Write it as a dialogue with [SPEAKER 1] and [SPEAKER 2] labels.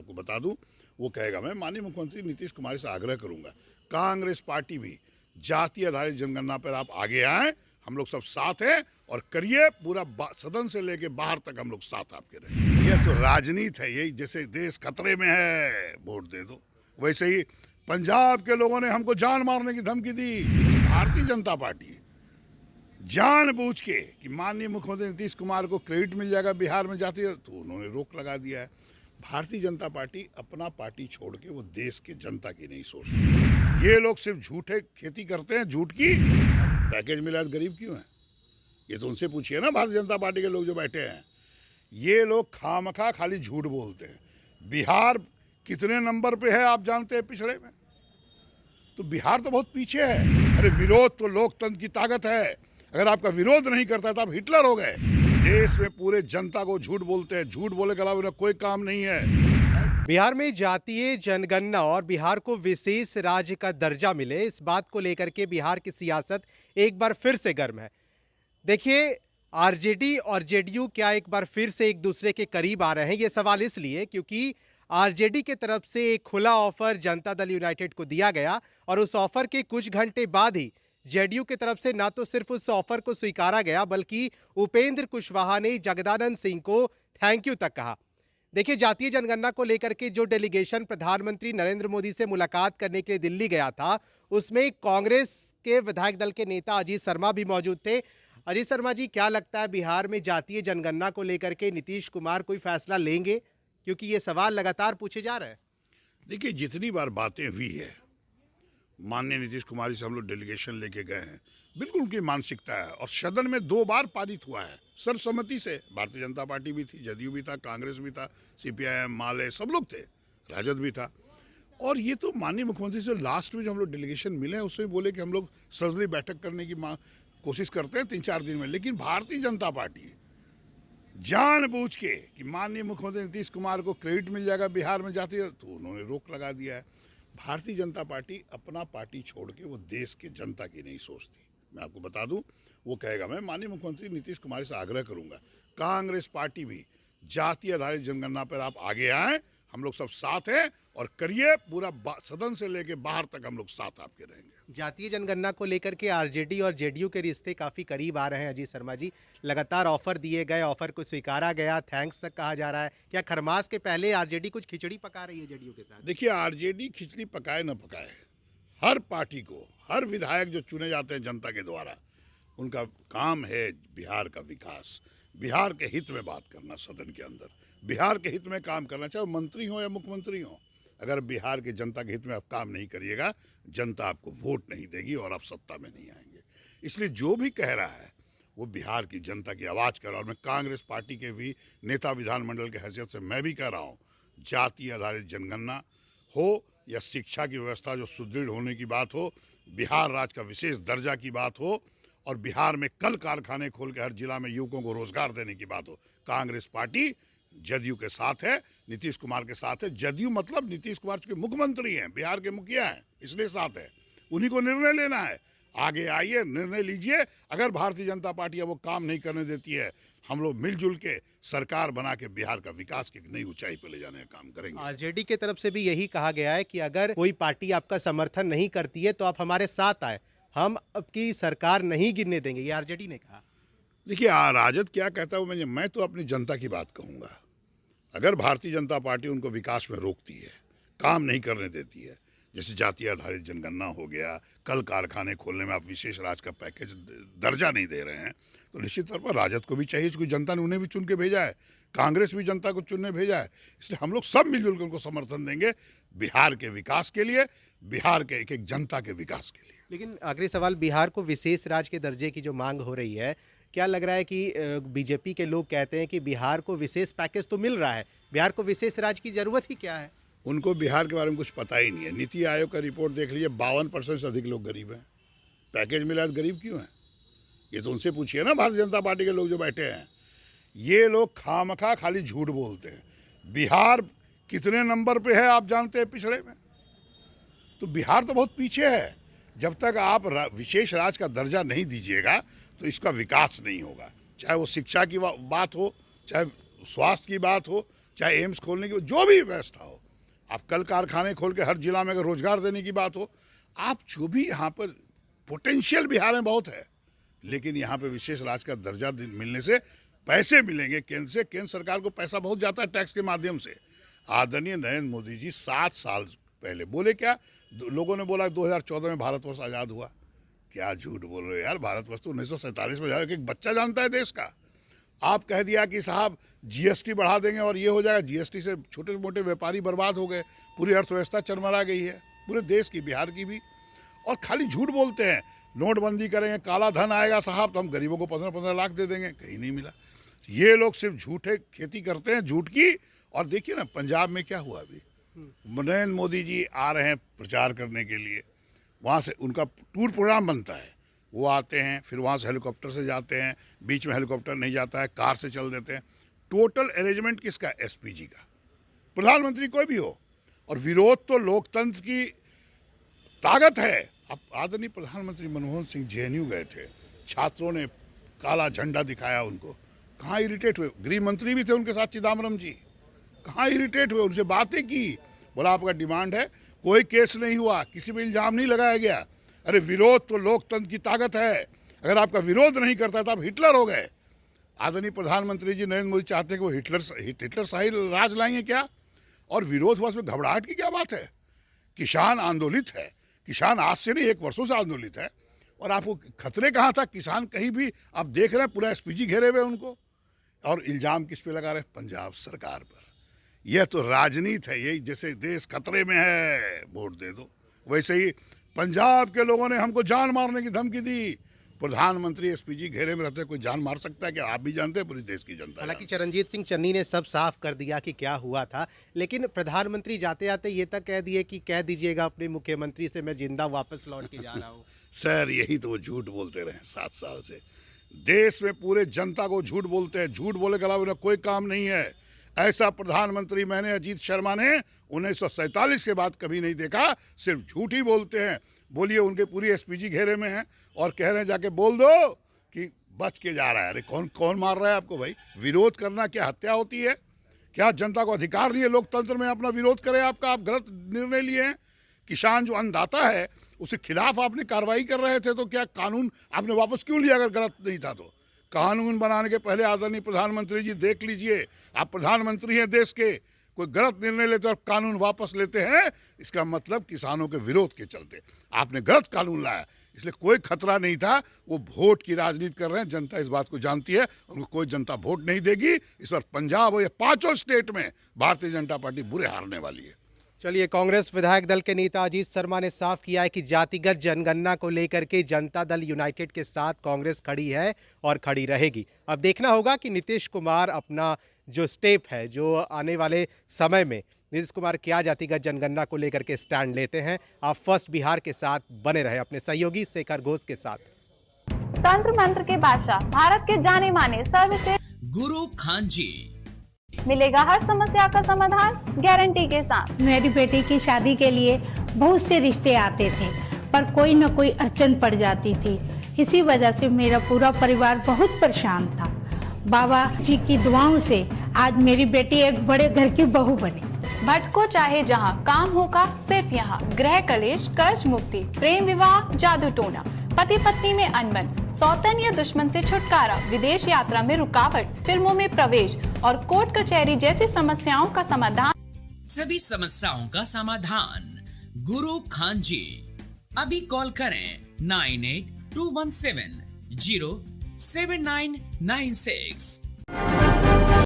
[SPEAKER 1] आपको बता दूं, वो कहेगा। मैं माननीय मुख्यमंत्री नीतीश कुमार से आग्रह करूंगा, कांग्रेस पार्टी भी जाति आधारित जनगणना पर आप आगे आए, हम लोग सब साथ हैं और करिए, पूरा सदन से लेके बाहर तक हम लोग साथ आपके रहे। ये तो राजनीति है, यही जैसे देश खतरे में है वोट दे दो, वैसे ही पंजाब के लोगों ने हमको जान मारने की धमकी दी। भारतीय जनता पार्टी जानबूझ के कि माननीय मुख्यमंत्री नीतीश कुमार को क्रेडिट मिल जाएगा बिहार में जाती है, तो उन्होंने रोक लगा दिया है। भारतीय जनता पार्टी अपना पार्टी छोड़ के वो देश के जनता की नहीं सोचती। ये लोग सिर्फ झूठे खेती करते हैं, झूठ की। पैकेज मिला तो गरीब क्यों है, ये तो उनसे पूछिए ना, भारतीय जनता पार्टी के लोग जो बैठे हैं। ये लोग खामखा खाली झूठ बोलते हैं। बिहार कितने नंबर पे है आप जानते हैं पिछड़े में? तो बिहार तो बहुत पीछे है। अरे विरोध तो लोकतंत्र की ताकत है, अगर आपका विरोध नहीं करता तो आप हिटलर हो गए। देश में पूरे जनता को झूठ बोलते हैं, झूठ बोले के अलावा कोई काम नहीं है।
[SPEAKER 2] बिहार में जातीय जनगणना और बिहार को विशेष राज्य का दर्जा मिले, इस बात को लेकर के बिहार की सियासत एक बार फिर से गर्म है। देखिए, आरजेडी और जेडीयू क्या एक बार फिर से एक दूसरे के करीब आ रहे हैं? ये सवाल इसलिए क्योंकि आरजेडी के तरफ से एक खुला ऑफर जनता दल यूनाइटेड को दिया गया और उस ऑफर के कुछ घंटे बाद ही जेडीयू की तरफ से ना तो सिर्फ उस ऑफर को स्वीकारा गया, बल्कि उपेंद्र कुशवाहा ने जगदानंद सिंह को थैंक यू तक कहा। देखिए, जातीय जनगणना को लेकर के जो डेलीगेशन प्रधानमंत्री नरेंद्र मोदी से मुलाकात करने के लिए दिल्ली गया था, उसमें कांग्रेस के विधायक दल के नेता अजीत शर्मा भी मौजूद थे। अजीत शर्मा जी, क्या लगता है बिहार में जातीय जनगणना को लेकर के नीतीश कुमार कोई फैसला लेंगे? क्योंकि ये सवाल लगातार पूछे जा रहे हैं।
[SPEAKER 1] देखिए, जितनी बार बातें हुई है, माननीय नीतीश कुमार से हम लोग डेलीगेशन लेके गए हैं, बिल्कुल उनकी मानसिकता है और सदन में 2 बार पारित हुआ है सर्वसम्मति से। भारतीय जनता पार्टी भी थी, जदयू भी था, कांग्रेस भी था, सीपीआईएम, माले, सब लोग थे, राजद भी था। और ये तो माननीय मुख्यमंत्री से लास्ट में जो हम लोग डेलीगेशन मिले हैं, उसमें बोले कि हम लोग सर्वदलीय बैठक करने की कोशिश करते हैं 3-4 दिन में। लेकिन भारतीय जनता पार्टी जानबूझ के कि माननीय मुख्यमंत्री नीतीश कुमार को क्रेडिट मिल जाएगा बिहार में जाती है, तो उन्होंने रोक लगा दिया है। भारतीय जनता पार्टी अपना पार्टी छोड़ के वो देश के जनता की नहीं सोचती। मैं आपको बता दूं, वो कहेगा। मैं माननीय मुख्यमंत्री नीतीश कुमार से आग्रह करूंगा, कांग्रेस पार्टी भी जाति आधारित जनगणना पर आप आगे आए, हम लोग सब साथ हैं और करिए, पूरा सदन से लेके बाहर तक हम लोग साथ आपके रहेंगे।
[SPEAKER 2] जातीय जनगणना को लेकर के आरजेडी और जेडीयू के रिश्ते काफी करीब आ रहे हैं अजीत शर्मा जी। लगातार ऑफर दिए गए, ऑफर को स्वीकारा गया, थैंक्स तक कहा जा रहा है। क्या खरमास के पहले आरजेडी कुछ खिचड़ी पका रही है जेडीयू के साथ?
[SPEAKER 1] देखिए, आरजेडी खिचड़ी पकाए न पकाए, हर पार्टी को, हर विधायक जो चुने जाते हैं जनता के द्वारा, उनका काम है बिहार का विकास, बिहार के हित में बात करना, सदन के अंदर बिहार के हित में काम करना, चाहे मंत्री हो या मुख्यमंत्री हो। अगर बिहार के जनता के हित में आप काम नहीं करिएगा, जनता आपको वोट नहीं देगी और आप सत्ता में नहीं आएंगे। इसलिए जो भी कह रहा है वो बिहार की जनता की आवाज़ कर रहा है। और मैं कांग्रेस पार्टी के भी नेता विधानमंडल के हैसियत से मैं भी कह रहा हूँ, जाति आधारित जनगणना हो या शिक्षा की व्यवस्था जो सुदृढ़ होने की बात हो, बिहार राज्य का विशेष दर्जा की बात हो और बिहार में कल कारखाने खोल के हर जिला में युवकों को रोजगार देने की बात हो, कांग्रेस पार्टी जदयू के साथ है, नीतीश कुमार के साथ है। जदयू मतलब नीतीश कुमार के मुख्यमंत्री हैं, बिहार के मुखिया हैं, इसलिए साथ है। उन्हीं को निर्णय लेना है। आगे आइए, निर्णय लीजिए। अगर भारतीय जनता पार्टी अब वो काम नहीं करने देती है, हम लोग मिलजुल के सरकार बना के बिहार का विकास की नई ऊंचाई पर ले जाने का काम करेंगे।
[SPEAKER 2] आरजेडी की तरफ से भी यही कहा गया है कि अगर कोई पार्टी आपका समर्थन नहीं करती है तो आप हमारे साथ आए, हम आपकी सरकार नहीं गिरने देंगे, ये आरजेडी ने कहा।
[SPEAKER 1] देखिए, राजद क्या कहता है मैं तो अपनी जनता की बात कहूँगा। अगर भारतीय जनता पार्टी उनको विकास में रोकती है, काम नहीं करने देती है, जैसे जाति आधारित जनगणना हो गया, कल कारखाने खोलने में आप विशेष राज्य का पैकेज दर्जा नहीं दे रहे हैं, तो निश्चित तौर पर राजद को भी चाहिए, क्योंकि जनता ने उन्हें भी चुन के भेजा है, कांग्रेस भी जनता को चुनने भेजा है। इसलिए हम लोग सब मिलजुल कर उनको समर्थन देंगे बिहार के विकास के लिए, बिहार के एक एक जनता के विकास के लिए।
[SPEAKER 2] लेकिन आखिरी सवाल, बिहार को विशेष राज्य के दर्जे की जो मांग हो रही है, क्या लग रहा है कि बीजेपी के लोग कहते हैं कि बिहार को विशेष पैकेज तो मिल रहा है, बिहार को विशेष राज्य की जरूरत ही क्या है?
[SPEAKER 1] उनको बिहार के बारे में कुछ पता ही नहीं है। नीति आयोग का रिपोर्ट देख लीजिए, 52% से अधिक लोग गरीब हैं। पैकेज मिला तो गरीब क्यों है, ये तो उनसे पूछिए ना, भारतीय जनता पार्टी के लोग जो बैठे हैं। ये लोग खामखा खाली झूठ बोलते हैं। बिहार कितने नंबर पे है आप जानते हैं पिछड़े में? तो बिहार तो बहुत पीछे है। जब तक आप विशेष राज्य का दर्जा नहीं दीजिएगा तो इसका विकास नहीं होगा। चाहे वो शिक्षा की बात हो, चाहे स्वास्थ्य की बात हो, चाहे एम्स खोलने की, जो भी व्यवस्था हो, आप कल कारखाने खोल के हर जिला में अगर रोजगार देने की बात हो, आप जो भी यहाँ पर पोटेंशियल बिहार में बहुत है, लेकिन यहाँ पे विशेष राज्य का दर्जा मिलने से पैसे मिलेंगे केंद्र से। केंद्र सरकार को पैसा बहुत जाता है टैक्स के माध्यम से। आदरणीय नरेंद्र मोदी जी 7 साल पहले बोले क्या, लोगों ने बोला 2014 में भारतवर्ष आज़ाद हुआ। क्या झूठ बोल रहे हो यार, भारतवर्ष तो 1947 में एक बच्चा जानता है देश का। आप कह दिया कि साहब जीएसटी बढ़ा देंगे और ये हो जाएगा। जीएसटी से छोटे मोटे व्यापारी बर्बाद हो गए, पूरी अर्थव्यवस्था चरमरा गई है, पूरे देश की, बिहार की भी। और खाली झूठ बोलते हैं, नोटबंदी करेंगे, काला धन आएगा साहब तो हम गरीबों को 15-15 लाख दे देंगे, कहीं नहीं मिला। ये लोग सिर्फ झूठे खेती करते हैं, झूठ की। और देखिए ना पंजाब में क्या हुआ अभी, नरेंद्र मोदी जी आ रहे हैं प्रचार करने के लिए, वहाँ से उनका टूर प्रोग्राम बनता है, वो आते हैं, फिर वहाँ से हेलीकॉप्टर से जाते हैं, बीच में हेलीकॉप्टर नहीं जाता है, कार से चल देते हैं। टोटल अरेंजमेंट किसका? एसपीजी का, प्रधानमंत्री कोई भी हो। और विरोध तो लोकतंत्र की ताकत है। अब आदरणीय प्रधानमंत्री मनमोहन सिंह जेएनयू गए थे, छात्रों ने काला झंडा दिखाया उनको, कहाँ इरिटेट हुए? गृह मंत्री भी थे उनके साथ चिदम्बरम जी, कहाँ इरिटेट हुए? उनसे बातें की, बोला आपका डिमांड है, कोई केस नहीं हुआ, किसी पे इल्जाम नहीं लगाया गया। अरे विरोध तो लोकतंत्र की ताकत है, अगर आपका विरोध नहीं करता तो आप हिटलर हो गए। आदरणीय प्रधानमंत्री जी नरेंद्र मोदी चाहते हैं कि वो हिटलर शाही राज लाएंगे क्या? और विरोध हुआ, उसमें घबराहट की क्या बात है? किसान आंदोलित है, किसान आज से नहीं 1 वर्षों से आंदोलित है। और आपको खतरे कहाँ था? किसान कहीं भी आप देख रहे हैं पूरा एसपीजी घेरे हुए उनको। और इल्जाम किस पे लगा रहे? पंजाब सरकार पर। यह तो राजनीति है, यही जैसे देश खतरे में है वोट दे दो, वैसे ही पंजाब के लोगों ने हमको जान मारने की धमकी दी। प्रधानमंत्री एसपीजी घेरे में रहते कोई जान मार सकता है क्या? आप भी जानते हैं, पूरी देश की जनता।
[SPEAKER 2] हालांकि चरणजीत सिंह चन्नी ने सब साफ कर दिया कि क्या हुआ था, लेकिन प्रधानमंत्री जाते जाते ये तक कह दिए कि कह दीजिएगा अपने मुख्यमंत्री से मैं जिंदा वापस लौट के जा रहा हूँ।
[SPEAKER 1] सर यही तो वो झूठ बोलते रहे 7 साल से, देश में पूरे जनता को झूठ बोलते हैं। झूठ बोले के अलावा उन्हें कोई काम नहीं है। ऐसा प्रधानमंत्री मैंने अजीत शर्मा ने 1947 के बाद कभी नहीं देखा, सिर्फ झूठ ही बोलते हैं। बोलिए, उनके पूरी एसपीजी घेरे में है और कह रहे हैं जाके बोल दो कि बच के जा रहा है। अरे कौन मार रहा है आपको भाई? विरोध करना क्या हत्या होती है? क्या जनता को अधिकार नहीं है लोकतंत्र में अपना विरोध करे? आपका आप गलत निर्णय लिए हैं। किसान जो अन्नदाता है उसके खिलाफ आपने कार्रवाई कर रहे थे, तो क्या कानून आपने वापस क्यों लिया? अगर गलत नहीं था तो कानून बनाने के पहले आदरणीय प्रधानमंत्री जी देख लीजिए, आप प्रधानमंत्री हैं देश के, कोई गलत निर्णय लेते और कानून वापस लेते हैं, इसका मतलब किसानों के विरोध के चलते आपने गलत कानून लाया। इसलिए कोई खतरा नहीं था। वो वोट की राजनीति कर रहे हैं, जनता इस बात को जानती है। उनको कोई जनता वोट नहीं देगी। इस बार पंजाब और ये 5 स्टेट में भारतीय जनता पार्टी बुरे हारने वाली है।
[SPEAKER 2] चलिए, कांग्रेस विधायक दल के नेता अजीत शर्मा ने साफ किया है कि जातिगत जनगणना को लेकर के जनता दल यूनाइटेड के साथ कांग्रेस खड़ी है और खड़ी रहेगी। अब देखना होगा कि नीतीश कुमार अपना जो स्टेप है, जो आने वाले समय में नीतीश कुमार क्या जातिगत जनगणना को लेकर के स्टैंड लेते हैं। आप फर्स्ट बिहार के साथ बने रहे अपने सहयोगी शेखर घोष के साथ।
[SPEAKER 3] तंत्र मंत्र के बादशाह, भारत के जाने माने सर्वश्रेष्ठ
[SPEAKER 4] गुरु खान जी,
[SPEAKER 3] मिलेगा हर समस्या का समाधान गारंटी के साथ।
[SPEAKER 5] मेरी बेटी की शादी के लिए बहुत से रिश्ते आते थे, पर कोई न कोई अड़चन पड़ जाती थी। इसी वजह से मेरा पूरा परिवार बहुत परेशान था। बाबा जी की दुआओं से आज मेरी बेटी एक बड़े घर की बहू बनी।
[SPEAKER 3] भटको चाहे जहां, काम होगा सिर्फ यहाँ। गृह कलेश, कर्ज मुक्ति, प्रेम विवाह, जादू टोना, पति पत्नी में अनबन, सौतन या दुश्मन से छुटकारा, विदेश यात्रा में रुकावट, फिल्मों में प्रवेश और कोर्ट कचहरी जैसी समस्याओं का समाधान।
[SPEAKER 4] सभी समस्याओं का समाधान गुरु खान जी। अभी कॉल करें 9821707996।